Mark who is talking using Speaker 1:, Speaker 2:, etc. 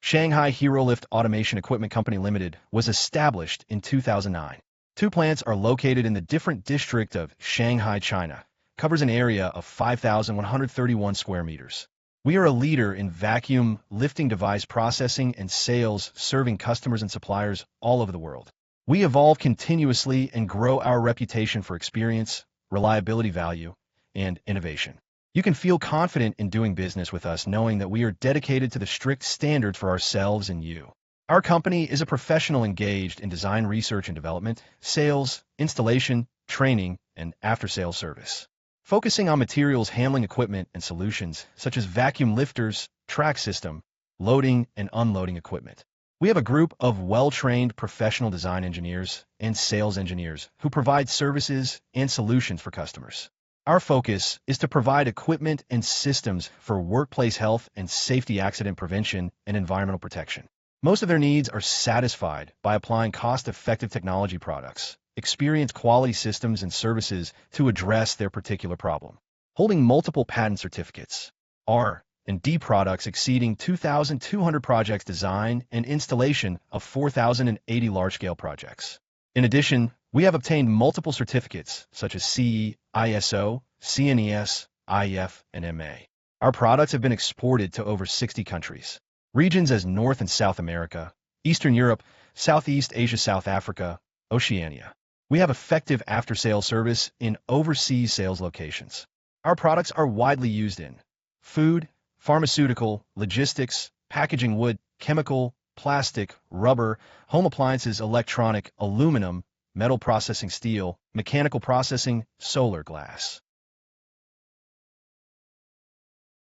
Speaker 1: Shanghai Herolift Automation Equipment Company Limited was established in 2009. Two plants are located in the different district of Shanghai, China, covers an area of 5,131 square meters. We are a leader in vacuum lifting device processing and sales, serving customers and suppliers all over the world. We evolve continuously and grow our reputation for experience, reliability, value, and innovation. You can feel confident in doing business with us knowing that we are dedicated to the strict standards for ourselves and you. Our company is a professional engaged in design research and development, sales, installation, training, and after-sales service. Focusing on materials handling equipment and solutions such as vacuum lifters, track system, loading and unloading equipment. We have a group of well-trained professional design engineers and sales engineers who provide services and solutions for customers. Our focus is to provide equipment and systems for workplace health and safety, accident prevention, and environmental protection. Most of their needs are satisfied by applying cost-effective technology products, experience quality systems and services to address their particular problem. Holding multiple patent certificates, R&D products exceeding 2,200 projects, design and installation of 4,080 large-scale projects. In addition, we have obtained multiple certificates such as CE, ISO, CNES, IF, and MA. Our products have been exported to over 60 countries. Regions as North and South America, Eastern Europe, Southeast Asia, South Africa, Oceania. We have effective after-sales service in overseas sales locations. Our products are widely used in food, pharmaceutical, logistics, packaging, wood, chemical, plastic, rubber, home appliances, electronic, aluminum, metal processing, steel, mechanical processing, solar glass.